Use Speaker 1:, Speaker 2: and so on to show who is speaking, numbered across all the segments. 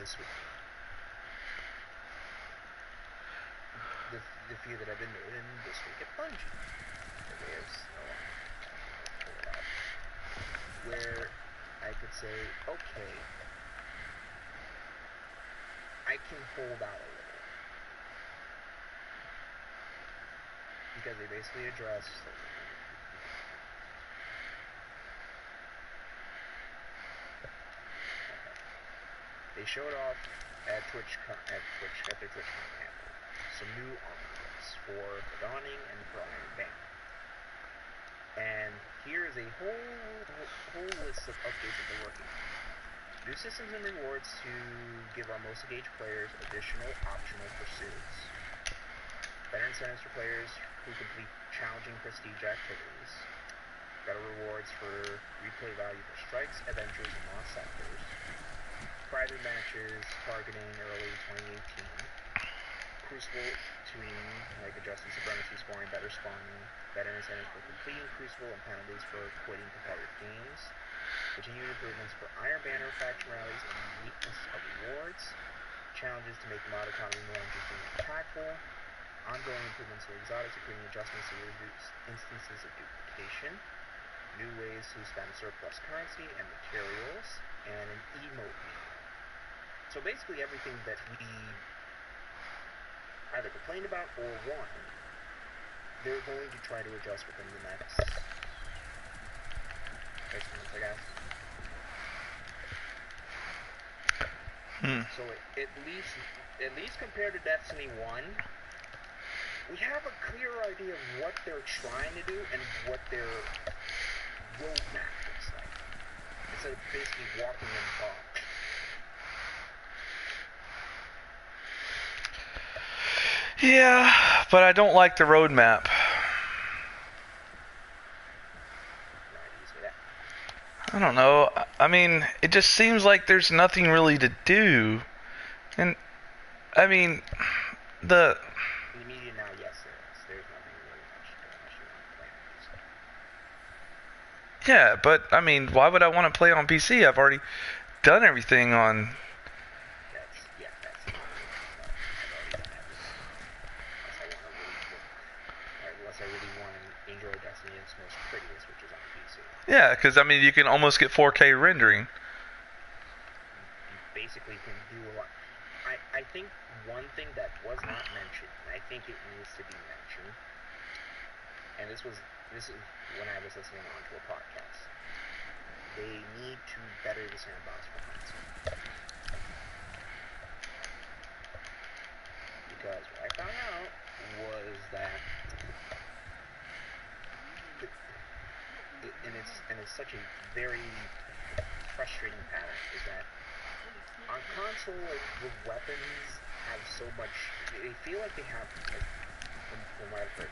Speaker 1: this week. The few that I've been doing this week at Bungie. Where I could say, okay, I can hold out a little. Because they basically addressed they showed off at their TwitchCon panel some new armors for the Dawning and for Iron Banner. And here is a whole list of updates that they're working on. New systems and rewards to give our most engaged players additional optional pursuits. Better incentives for players who complete challenging prestige activities. Better rewards for replay value for strikes, Avengers, and lost sectors. Private matches targeting early 2018. Crucible tween, like adjusting supremacy scoring, better spawning, better incentives for completing Crucible, and penalties for quitting competitive games. Continued improvements for Iron Banner, faction rallies, and uniqueness of rewards. Challenges to make the mod economy more interesting and impactful. Ongoing improvements to exotics, including adjustments to reduce instances of duplication. New ways to spend surplus currency and materials, and an emote menu. So basically everything that we either complained about or wanted, they're going to try to adjust within the next 6 months, I guess. So at least compared to Destiny 1, we have a clear idea of what they're trying to do and what their roadmap looks like. Instead of basically walking in the fog.
Speaker 2: Yeah, but I don't like the roadmap. I don't know. I mean, it just seems like there's nothing really to do. And, I mean,
Speaker 1: In the media now, yes, there's nothing really much unless you want to play on PC.
Speaker 2: Yeah, but, I mean, why would I want to play on PC? I've already done everything on...
Speaker 1: Unless I really want to enjoy Destiny in its most prettiest, which is on PC.
Speaker 2: Yeah, because, I mean, you can almost get 4K rendering.
Speaker 1: You basically can do a lot. I think one thing that was not mentioned, and I think it needs to be mentioned, and this is when I was listening onto a podcast, they need to better the sandbox for console. Because what I found out was that and it's such a very frustrating pattern, is that on console, like, the weapons have so much, they feel like they have, like, from what I've heard,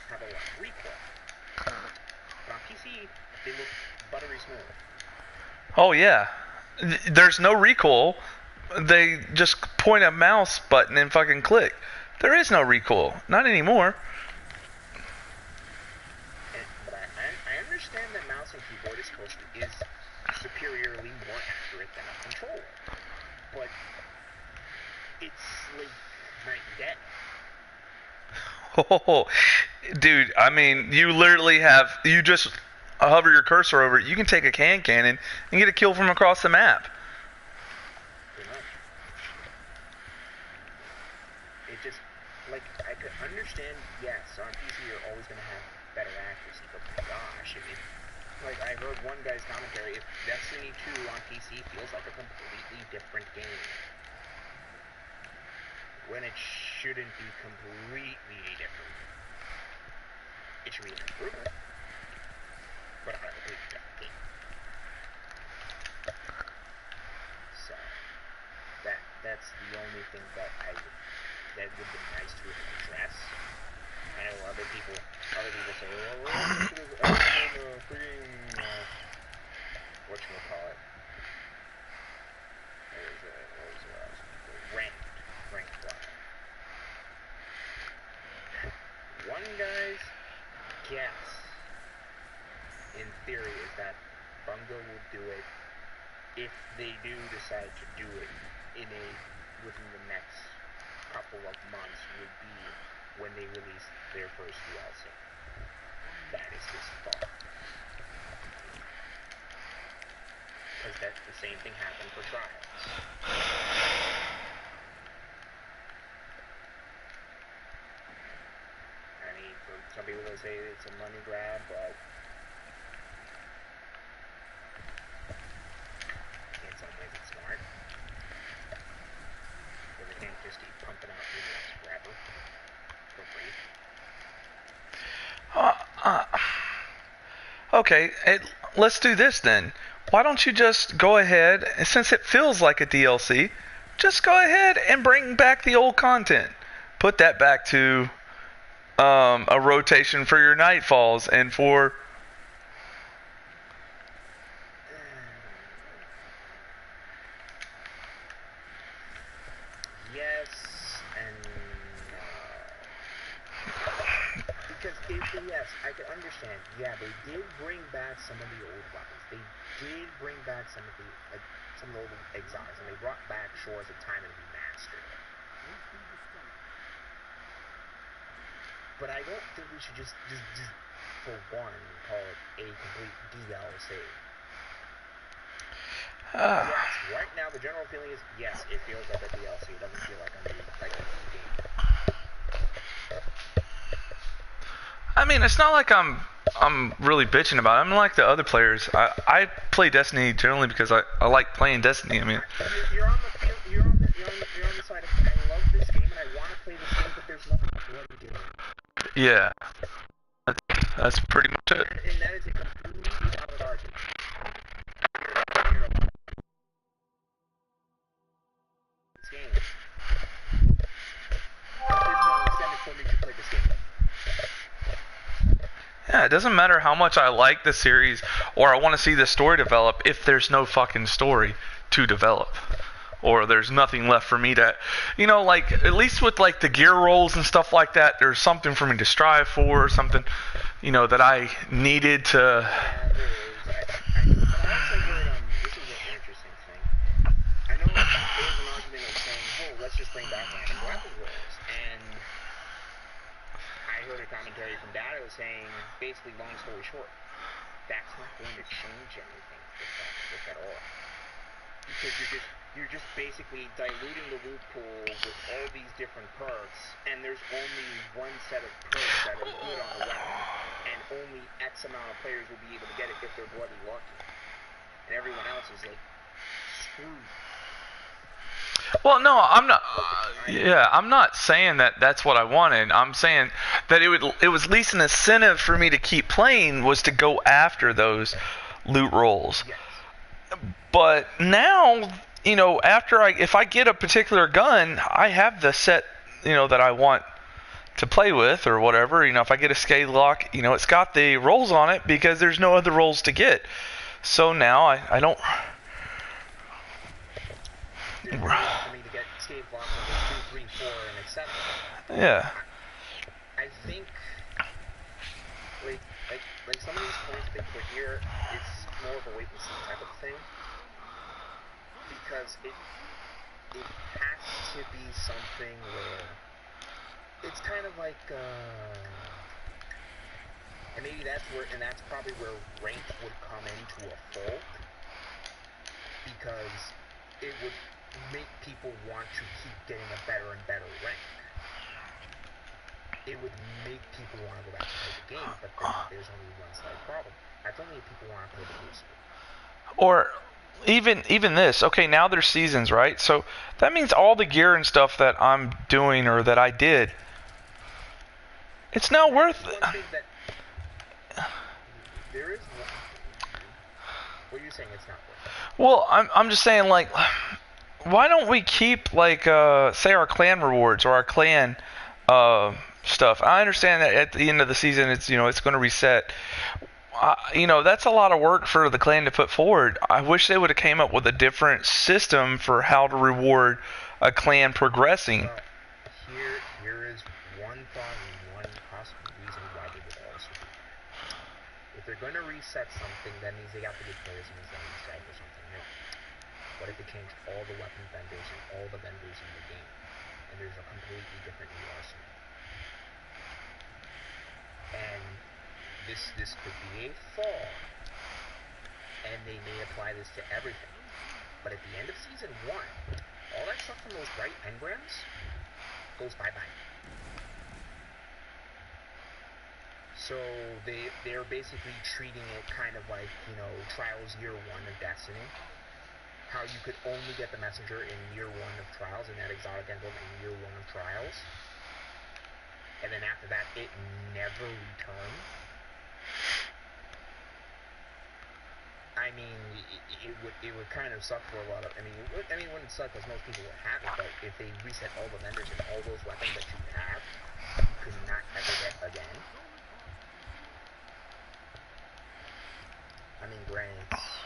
Speaker 1: have a lot of recoil. But on PC, they look buttery smooth.
Speaker 2: Oh, yeah. There's no recoil. They just point a mouse button and fucking click. There is no recoil. Not anymore.
Speaker 1: But I understand that mouse and keyboard is superiorly more accurate than a controller. But it's like night and day.
Speaker 2: Oh, dude, I mean, you just hover your cursor over it. You can take a cannon and get a kill from across the map.
Speaker 1: Pretty much. It just, like, I could understand, yes, on PC you're always going to have better accuracy, but gosh, like, I heard one guy's commentary, if Destiny 2 on PC feels like a completely different game. When it shouldn't be completely different. It should be an improvement. But not a completely different game. So, that's the only thing that would be nice to address. I know other people say, well, we're freaking, whatchamacallit. Ranked play. One guy's guess, in theory, is that Bungo will do it if they do decide to do it within the next couple of months would be when they release their first DLC. That is his thought. Because the same thing happened for Trials. I mean, for some people they say it's a money grab, but in some ways it's smart. Because they can't just keep pumping out units forever for free.
Speaker 2: Okay, let's do this then. Why don't you just go ahead, since it feels like a DLC, just go ahead and bring back the old content. Put that back to a rotation for your Nightfalls and for...
Speaker 1: Yes and no. Because yes, I can understand. Yeah, they did bring back some of the old weapons. They did bring back some of the old exiles, and they brought back Shores of Time and Remastered. But I don't think we should just for one, call it a complete DLC. Yes, right now the general feeling is yes, it feels like a DLC. It doesn't feel like a new game.
Speaker 2: I mean, it's not like I'm really bitching about it. I'm like the other players. I play Destiny generally because I like playing Destiny. I mean,
Speaker 1: you're on the side of I love this game and I want to play this game, but there's nothing bloody doing.
Speaker 2: Yeah, that's pretty much it.
Speaker 1: And that is a completely valid argument. This game. There's no incentive for me to play this game.
Speaker 2: Yeah, it doesn't matter how much I like the series or I want to see the story develop if there's no fucking story to develop. Or there's nothing left for me to, like, at least with, like, the gear rolls and stuff like that, there's something for me to strive for, or something, that I needed to...
Speaker 1: Yeah, there is. I also heard, this is an interesting thing. I know there's an argument of saying, oh, let's just bring back random weapon rolls. And I heard a commentary from Dado saying, basically, long story short, that's not going to change anything if at all. Because you're just basically diluting the loot pool with all these different perks, and there's only one set of perks that are good on the weapon, and only X amount of players will be able to get it if they're bloody lucky. And everyone else is like screwed.
Speaker 2: Well, no, I'm not. I'm not saying that that's what I wanted. I'm saying that it was at least an incentive for me to keep playing was to go after those loot rolls.
Speaker 1: Yes.
Speaker 2: But now, if I get a particular gun, I have the set, that I want to play with or whatever. If I get a Scalelock, it's got the rolls on it because there's no other rolls to get. So now I don't.
Speaker 1: For me to get Scalelock number 2, 3, 4, and etc.
Speaker 2: Yeah.
Speaker 1: I think, like some of these points they put here, it's more of a wait and see type of thing. Because it has to be something where it's kind of like and maybe that's probably where ranked would come into a fold, because it would make people want to keep getting a better and better rank. It would make people want to go back to play the game, but then there's only one slight problem. That's only if people want to play the Crucible.
Speaker 2: Or even this, okay, now there's seasons, right? So that means all the gear and stuff that I'm doing or that I did, it's now worth it.
Speaker 1: There is one. What are you saying it's not worth it?
Speaker 2: Well, I'm just saying, like, why don't we keep, like, say our clan rewards or our clan stuff? I understand that at the end of the season it's it's going to reset. That's a lot of work for the clan to put forward. I wish they would have came up with a different system for how to reward a clan progressing.
Speaker 1: Here is one thought and one possible reason why they would also do that. If they're going to reset something, that means they got to get players and design for something new. What if they changed all the weapon vendors and this could be a flaw, and they may apply this to everything. But at the end of season 1, all that stuff from those bright engrams goes bye-bye. So they're basically treating it kind of like, Trials Year 1 of Destiny. How you could only get the messenger in Year 1 of Trials, and that exotic emblem in Year 1 of Trials. And then after that, it never returned. I mean, it would kind of suck for a lot of. It wouldn't suck because most people would have it. But if they reset all the vendors and all those weapons that you have, you could not ever get again. I mean, granted, it's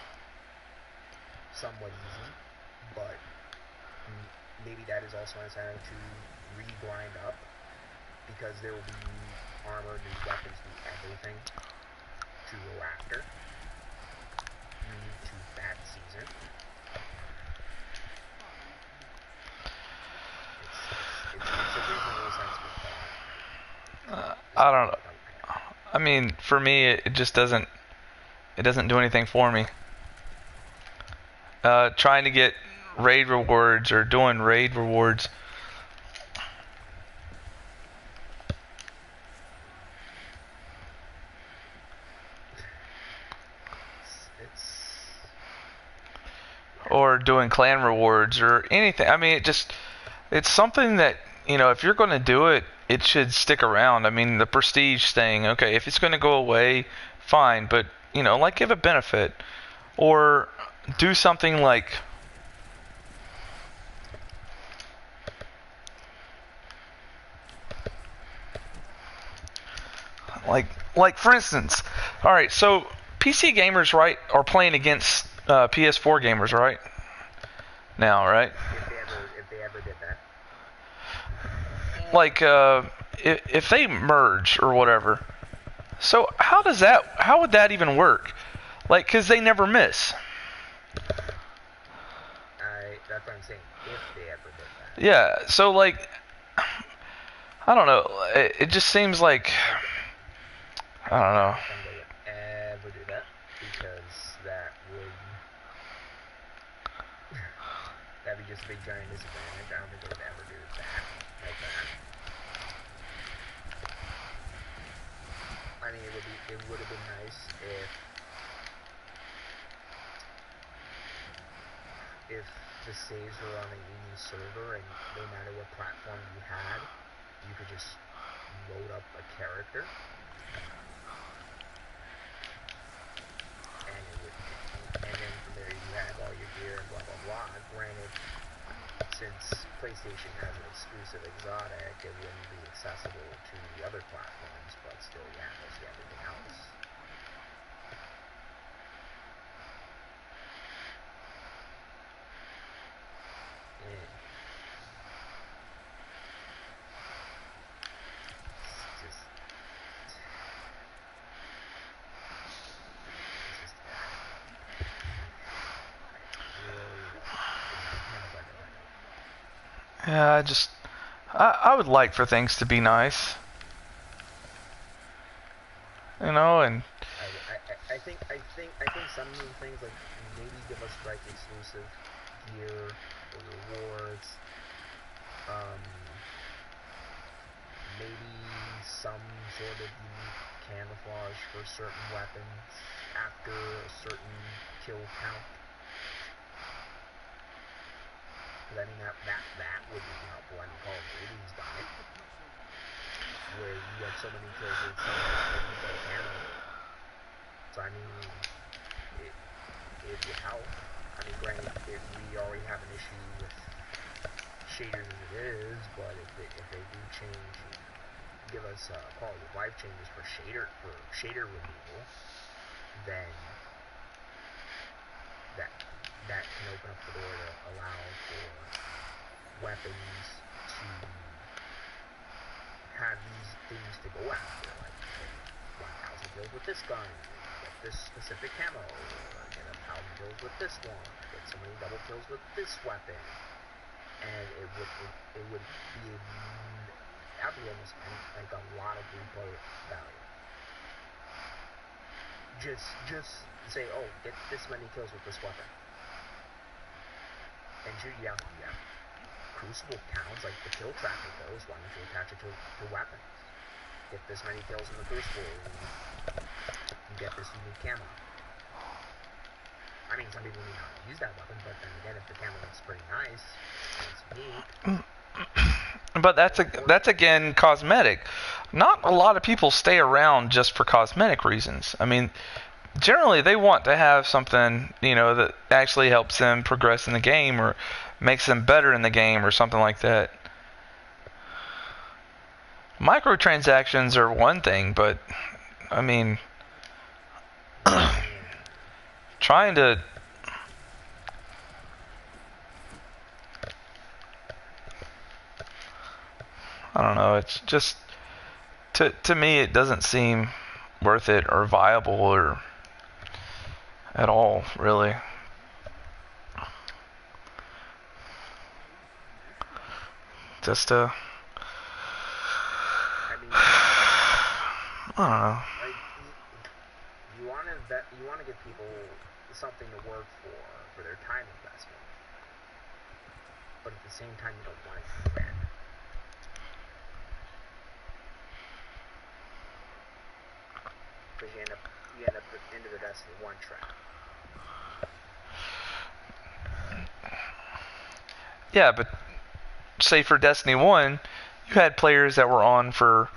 Speaker 1: somewhat easy, but maybe that is also an incentive to re-grind up, because there will be new armor, new weapons, new everything to go after. To that season. It's a reasonable sensible thought.
Speaker 2: I don't know. I mean, for me, it just doesn't do anything for me. Trying to get raid rewards or doing raid rewards. Or doing clan rewards or anything. I mean, it's something that, if you're going to do it, it should stick around. I mean, the prestige thing, okay, if it's going to go away, fine, but, give a benefit. Or do something like for instance, all right, so PC gamers, right, are playing against PS4 gamers, right? Now, right?
Speaker 1: If they ever did that.
Speaker 2: Like, if they merge or whatever. So how would that even work? Like, because they never miss.
Speaker 1: That's what I'm saying. If they ever did that.
Speaker 2: Yeah. So like, I don't know. It just seems like, I don't know.
Speaker 1: If they would ever do that, because that'd be just a big giant disadvantage. I don't think they would ever do that like that. I mean, it would have been nice if the saves were on a unique server, and no matter what platform you had, you could just load up a character, and then from there you have all your gear and blah blah blah. Granted, since PlayStation has an exclusive exotic, it wouldn't be accessible to the other platforms, but still you have mostly everything else.
Speaker 2: Yeah, I would like for things to be nice. And
Speaker 1: I think some of the things, like maybe give us like exclusive gear or rewards, maybe some sort of unique camouflage for certain weapons after a certain kill count. I mean, that would be helpful. I mean, Call of Duty's done it, where you have so many kills with so many camo. So I mean, it would help. I mean, granted, if we already have an issue with shaders as it is, but if they do change, give us quality of life changes for shader removal, then that can open up the door to allow for weapons to have these things to go after, like 1,000 kills with this gun, get this specific camo, or get 1,000 kills with this one, get so many double kills with this weapon, and it would be that'd be almost like a lot of replay value. just say, oh, get this many kills with this weapon. And yeah. Crucible counts, like the kill tracker goes, why don't you attach it to weapons? Get this many kills in the Crucible, and get this unique camo. I mean, some people may not use that weapon, but then again, if the camo looks pretty nice, it's unique.
Speaker 2: But that's again cosmetic. Not a lot of people stay around just for cosmetic reasons. I mean, generally they want to have something, that actually helps them progress in the game or makes them better in the game or something like that. Microtransactions are one thing, but I mean, trying to I don't know, it's just to me it doesn't seem worth it or viable or at all, really. Just
Speaker 1: I
Speaker 2: don't know.
Speaker 1: Like, you want to give people something to work for their time investment, but at the same time you don't want it to spend. Because you end up into the Destiny 1 trap.
Speaker 2: Yeah, but say for Destiny 1, you had players that were on for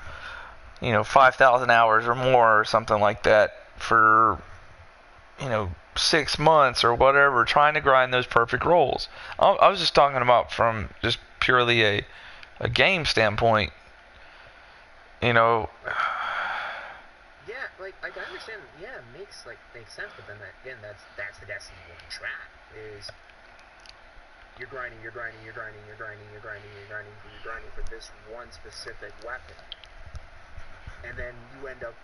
Speaker 2: 5,000 hours or more or something like that for 6 months or whatever, trying to grind those perfect rolls. I was just talking about from just purely a game standpoint.
Speaker 1: Yeah, like I understand. Yeah, it makes sense. But then again, that's the Destiny 1 trap. Is you're grinding for this one specific weapon, and then you end up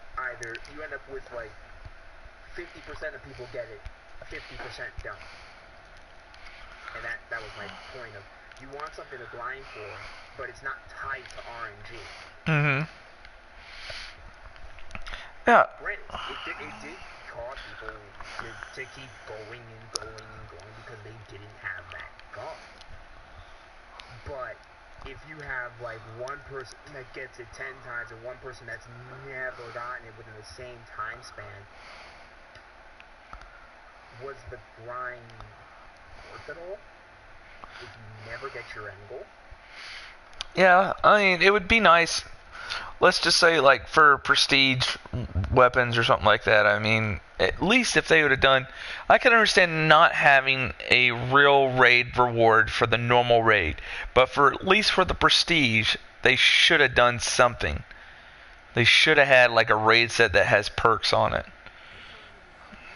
Speaker 1: with like 50% of people get it, 50% don't. And that was my point of, you want something to grind for, but it's not tied to RNG.
Speaker 2: Mm-hmm. Yeah.
Speaker 1: Granted, it did cause people to keep going because they didn't have that gun. But if you have like one person that gets it 10 times and one person that's never gotten it within the same time span, was the grind worth it all? If you never get your end goal?
Speaker 2: Yeah, I mean, it would be nice. Let's just say, like, for prestige weapons or something like that. I mean, at least if they would have done... I can understand not having a real raid reward for the normal raid. But for at least for the prestige, they should have done something. They should have had, like, a raid set that has perks on it.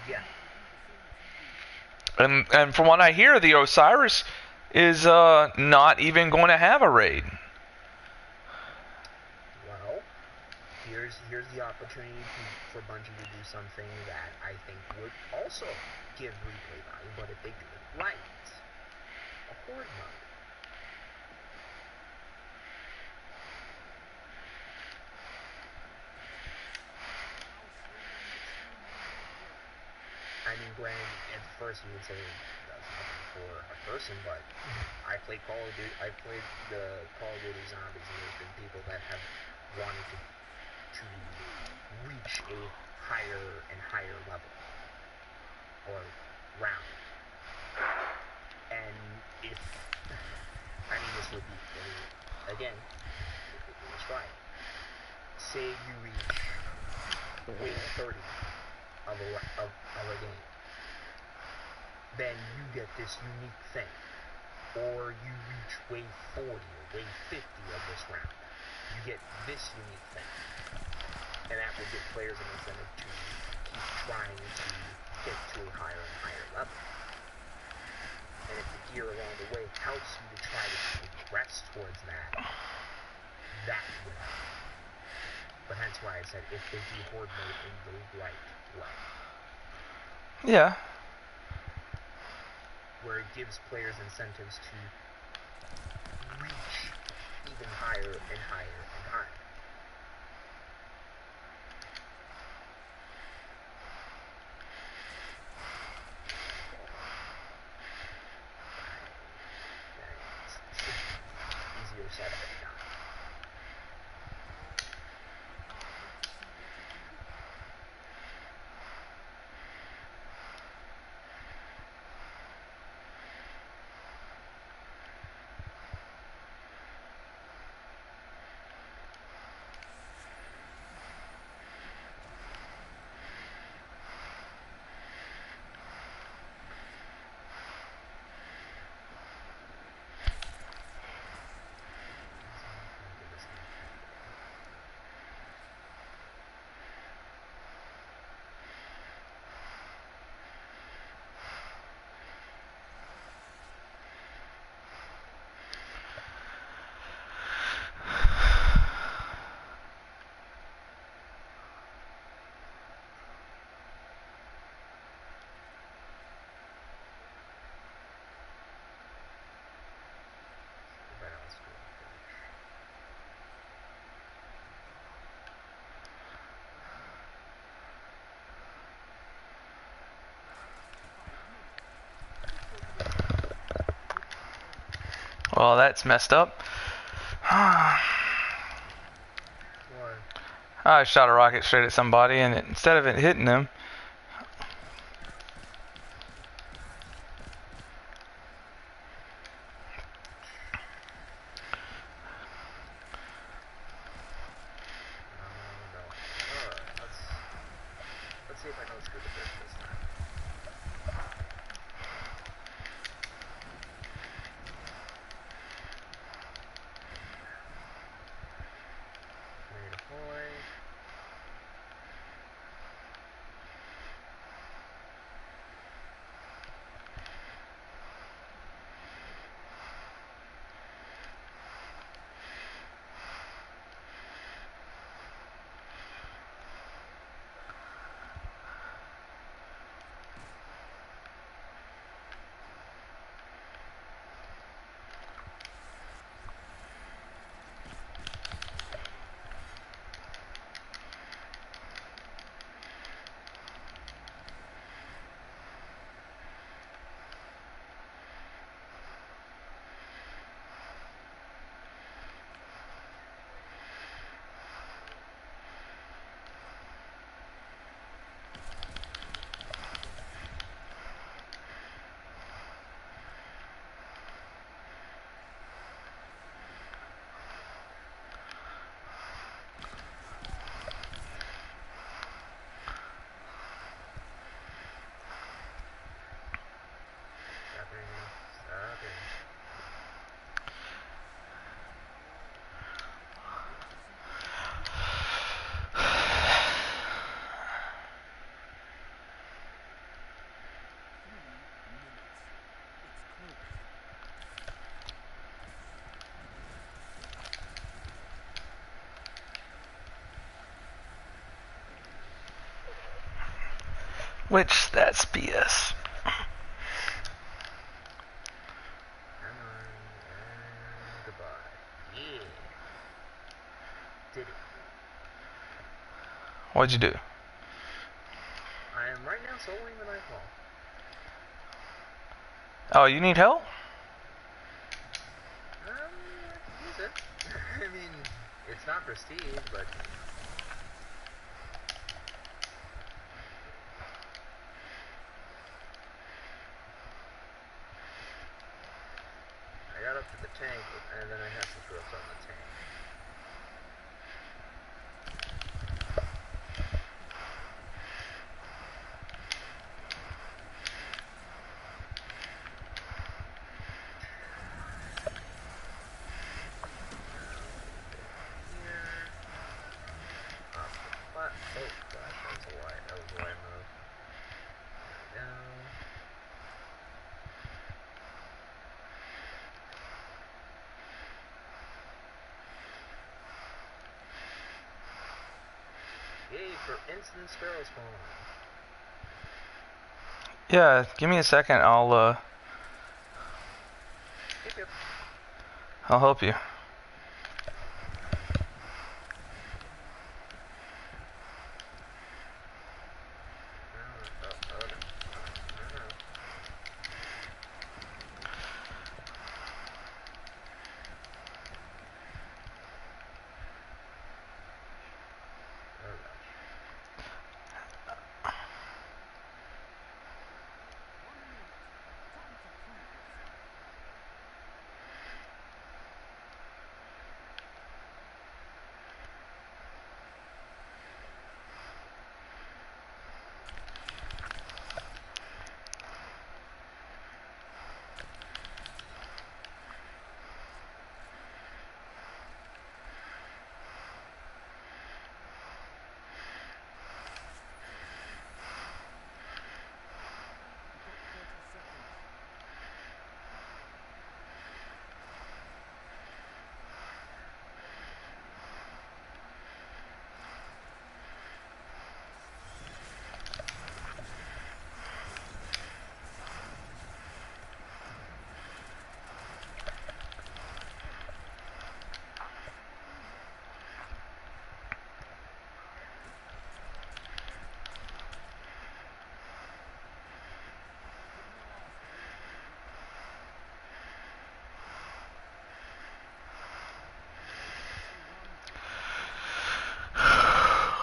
Speaker 1: Yeah.
Speaker 2: And from what I hear, the Osiris is not even going to have a raid.
Speaker 1: Well, here's the opportunity for Bungie to do something that I think would also give replay value, but if they do it right, a horde mode. I mean, Glenn, at first you would say that's nothing for a person, but I played the Call of Duty Zombies, and there's been people that have wanted to reach a higher and higher level or round. And if this would be again, let's try it. Say you reach wave 30 of a game, then you get this unique thing. Or you reach wave 40 or wave 50 of this round, you get this unique thing. And that will give players an incentive to keep trying to get to a higher and higher level. And if the gear along the way helps you to try to progress towards that would help. But hence why I said if they do horde mode in the right way.
Speaker 2: Yeah.
Speaker 1: Where it gives players incentives to reach even higher and higher and higher.
Speaker 2: Well, that's messed up.
Speaker 1: What?
Speaker 2: I shot a rocket straight at somebody, and instead of it hitting them,
Speaker 1: No. Alright, let's see if I don't screw the fish this time. Made a point.
Speaker 2: which that's BS.
Speaker 1: Goodbye. Yeah. Did it.
Speaker 2: What'd you do?
Speaker 1: I am right now soloing the Nightfall.
Speaker 2: Oh, you need help?
Speaker 1: I can use it. I mean, it's not prestige, but... I got up to the tank, and then I had some growth on the tank. Oh gosh, that was a wide move. Down. Yay for instant sparrow spawn.
Speaker 2: Yeah, give me a second.
Speaker 1: Yep.
Speaker 2: I'll help you.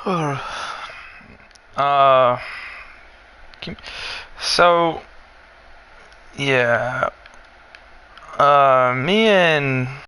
Speaker 2: uh, so yeah, me and